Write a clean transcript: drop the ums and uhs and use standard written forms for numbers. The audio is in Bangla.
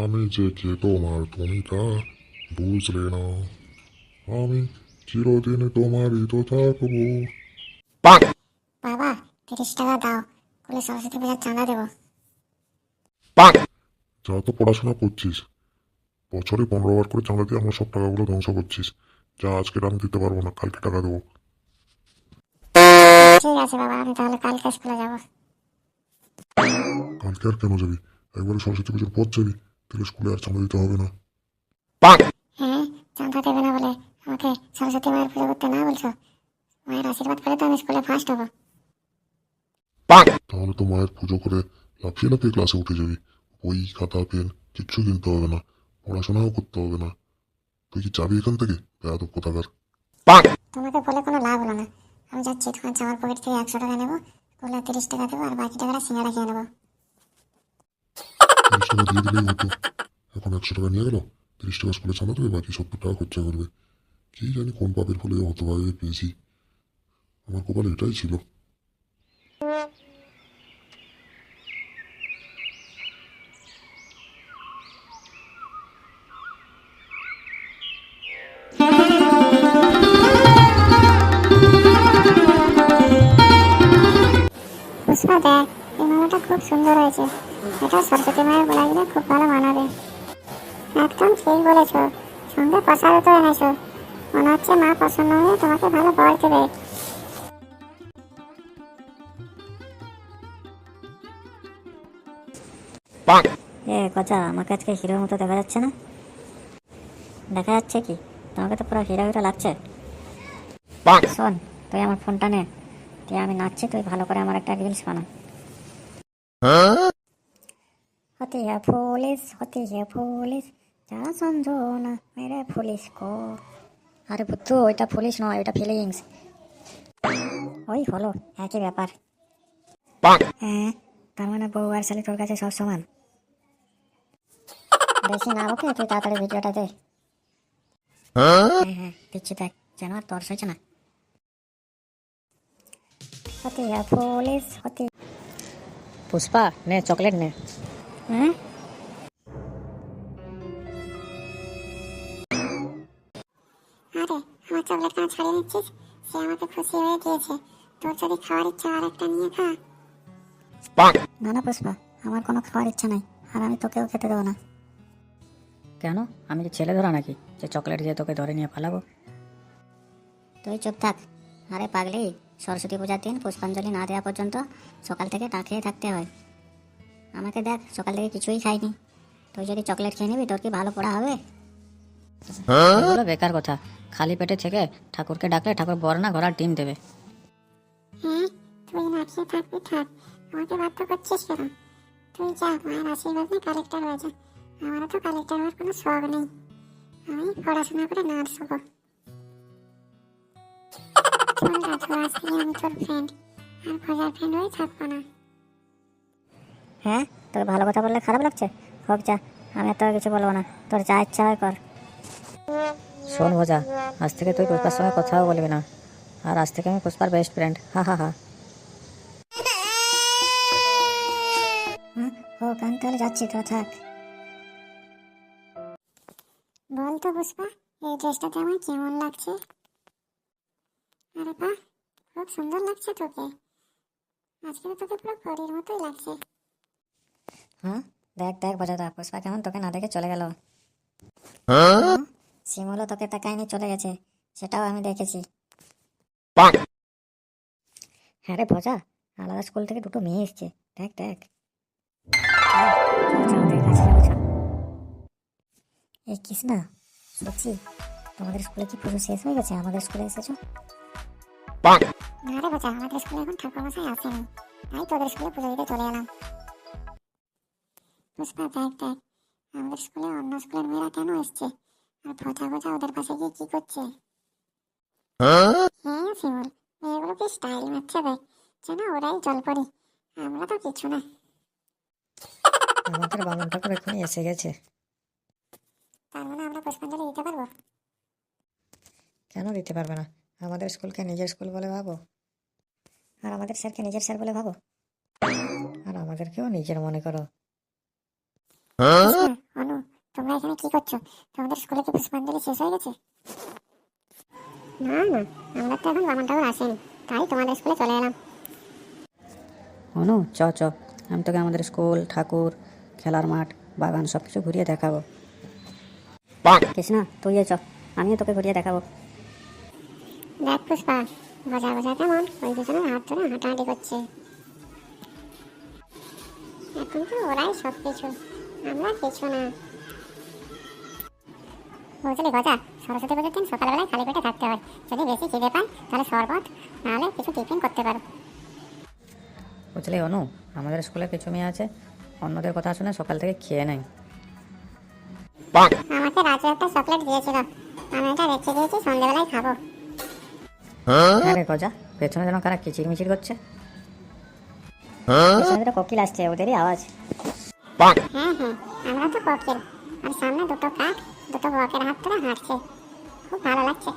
আমি যে কে তোমার তুমি তা বুঝলে না। আমি চিরদিন তোমারই তো থাকবো। বাবা, 30 টাকা দাও, স্কুলে সরস্বতী পূজার চাঁদা দেবো। যা তো পড়াশোনা করছিস, বছরে 15 বার করে চাঁদা দিয়ে আমার সব টাকাগুলো ধ্বংস করছিস। যা আজকে আমি দিতে পারবো না, কালকে টাকা দেবো। ঠিক আছে বাবা, আমি তাহলে কালকে স্কুলে যাবো। কালকে আর কেন যাবি? একবারে সরস্বতী পুজোর পর যাবি, তাহলে স্কুলে আর চাঁদা দিতে হবে না। হ্যাঁ, চাঁদা দেবে না বলে আমাকে সরস্বতী মায়ের পুজো করতে না বলছো? মায়ের আশীর্বাদ পেলে তো আমি স্কুলে ফার্স্ট হবো। তাহলে তো মায়ের পুজো করে লাফিয়ে লাফিয়ে ক্লাসে উঠে যাবি। বই খাতা পেন কিচ্ছু কিনতে হবে না, পড়াশোনাও করতে হবে না। তুই কি যাবি এখান থেকে? বেয়াদব কোথাকার। তোমাকে বলে কোনো লাভ হলো না। আমি যাচ্ছি, তোমার জামার পকেট থেকে 100 টাকা নেবো, স্কুলে 30 টাকা দেবো, আর বাকি টাকাটা সিঙ্গাড়া খেয়ে নেবো। 30 টাকা দিয়ে দিলেই হতো। এখন 100 টাকা নিয়ে গেল, 30 টাকা স্কুলে চাঁদা দেবে, বাকি 70 টাকা খরচা করবে। কি জানি কোন পাপের ফলে হতভাবে পেয়েছি। আমার কপালে এটাই ছিল। পুষ্পা দেখ, এই মালাটা খুব সুন্দর হয়েছে। এটা সরস্বতী মায়ের গলায় দিলে খুব ভালো মানাবে। একদম ঠিক বলেছো, সঙ্গে প্রসাদও তো এনেছো। মনে হচ্ছে মা প্রসন্ন হয়ে তোমাকে ভালো বর দেবে। কচা, আমাকে আজকে হিরোর মতো দেখা যাচ্ছে না? দেখা যাচ্ছে কি? তোমাকে তো পুরো হিরো হিরো লাগছে। শোন, তুই আমার ফোনটা নে, তুই আমি নাচছি, তুই ভালো করে আমার একটা রিলস বানা। होती है पुलिस যারা সঞ্জো না মেরে পুলিশ কো। আরে বুদ্ধু, ওইটা পুলিশ নয়, ওইটা ফিলিংস। ওই হলো, একই ব্যাপার। হ্যাঁ, তার মানে বউ আর শালি তোর কাছে সব সমান। বেশি না ওকে, তুই তাড়াতাড়ি ভিডিওটা দে। হ্যাঁ হ্যাঁ, দিচ্ছি, দেখ যেন আর তর্স হয়েছে না। হতি है পুলিশ হতি। पुष्पा ने चॉकलेट ने। হ্যাঁ, আরে আমার চকলেট কেন ছাড়িয়ে নিচ্ছিস? সে আমাকে খুশি হয়ে দিয়েছে, তোর যদি খাওয়ার ইচ্ছা আর একটা নিয়ে খা। না না পুষ্পা, আমার কোনো খাওয়ার ইচ্ছা নাই, আর আমি তোকেও খেতে দেবো না। কেন, আমি কি ছেলে ধরা নাকি যে চকলেট দিয়ে তোকে ধরে নিয়ে পালাবো? তুই চুপ থাক। আরে পাগলি, সরস্বতী পূজার দিন পুষ্পাঞ্জলি না দেওয়া পর্যন্ত সকাল থেকে না খেয়ে থাকতে হয়। আমাকে দেখ, সকাল থেকে কিছুই খাইনি। তুই যদি চকলেট খেয়ে নিবি, তোর কি ভালো পড়া হবে? এগুলো বেকার কথা। খালি পেটে থেকে ঠাকুরকে ডাকলে ঠাকুর বর না ঘোড়ার ডিম দেবে। হ্যাঁ, তুই না খেয়ে থাকবি থাক, আমাকে বাধ্য করছিস কেন? তুই যা, মায়ের আশীর্বাদ নিয়ে কালেক্টর হয়ে যা। আমারও তো কালেক্টর হওয়ার কোনো শখ নেই, আমি পড়াশোনা করে নার্স হবো। চল না, তোর আজকে আমি তোর ফ্রেন্ড, আর ভজার ফ্রেন্ড হয়ে থাকবো না। হ্যাঁ, তোর ভালো কথা বললে খারাপ লাগছে? হোক যা, আমি আর তোর কিছু বলবো না, তোর যা ইচ্ছা হয় কর। শোন ভোজা, আজ থেকে তুই পুষ্পার সঙ্গে কথাও বলবি না, আর আজ থেকে আমি পুষ্পার বেস্ট ফ্রেন্ড। হা হা হা। হ্যাঁ, হোক, আমি তাহলে যাচ্ছি, তোরা থাক। বল তো পুষ্পা, এই ড্রেসটাতে আমার কেমন লাগছে? আরে বাহ, খুব সুন্দর লাগছে তোকে। আজকে তো তোকে পুরো পরীর মতোই লাগছে। হ্যাঁ, দেখ দেখ ভোজাদা, পুষ্পা কেমন তোকে না দেখে চলে গেল। শিমুলও তোকে তাকায়নি, চলে গেছে, সেটাও আমি দেখেছি। হ্যাঁ রে ভোজা, আলাদা স্কুল থেকে দুটো মেয়ে এসছে, দেখ দেখ। চল, চল, চল, ওদের কাছে যাবো, চল। এই কৃষ্ণা, সত্যি তোমাদের স্কুলে কি পুজো শেষ হয়ে গেছে? আমাদের স্কুলে এসেছো? না রে বাচ্চা, আমাদের স্কুলে এখন ঠাকুরমশাই আসেনি, তাই তোদের স্কুলে পুজো দিতে চলে এলাম। পুষ্পা দেখ দেখ, আমাদের স্কুলে অন্য স্কুলের মেয়েরা কেন এসছে, আর ভজা ভজা ওদের পাশে গিয়ে কি করছে? হ্যাঁ শিমুল, মেয়েগুলো কি স্টাইল মারছে দেখ, যেন ওরাই জলপরি, আমরা তো কিছু না। আমাদের বামন ঠাকুর এখনই এসে গেছে। তার মানে আমরা পুষ্পাঞ্জলি দিতে পারবো? কেন দিতে পারবে না? আমাদের স্কুলকে নিজের স্কুল বলে ভাবো, আর আমাদের স্যারকে নিজের স্যার বলে ভাবো। আর আমাদেরকেও নিজের মনে করো। কৃষ্ণা, অনু, তোমরা এখানে কি করছো? তোমাদের স্কুলে কি পুষ্পাঞ্জলি শেষ হয়ে গেছে? না না, আমরা তো এখন বামন ঠাকুর আসেনি, তাই তোমাদের স্কুলে চলে এলাম। অনু চ চ, আমি তোকে আমাদের স্কুল, ঠাকুর, খেলার মাঠ, বাগান সব কিছু ঘুরিয়ে দেখাবো। কৃষ্ণা তুইও চ, আমিও তোকে ঘুরিয়ে দেখাবো। দেখ পুষ্পা, বোঝা বোঝা কেমন ওই দুজনের হাত ধরে হাঁটাহাঁটি করছে। এখন তো ওরাই সব কিছু, আমরা কিছু না। বুঝলি গজা, সরস্বতী পুজোর দিন সকালবেলায় খালি পেটে থাকতে হয়। যদি বেশি খিদে পায় তাহলে শরবত, নাহলে কিছু টিফিন করতে পারো। বুঝলি অনু, আমাদের স্কুলে কিছু মেয়ে আছে অন্যদের কথা শুনে সকাল থেকে খেয়ে নেয়। আমাকে রাজু একটা চকলেট দিয়েছিল, আমি এটা রেখে দিয়েছি, সন্ধ্যেবেলায় খাবো। হ্যাঁ রে গজা, পেছনে যেন কারা কিচির মিচির করছে। পেছনে যেন কোকিল আসছে, ওদেরই আওয়াজ। হ্যাঁ হ্যাঁ, আমরা তো কোকিল, আর সামনে দুটো কাক দুটো বকের হাত ধরে হাঁটছে, খুব ভালো লাগছে।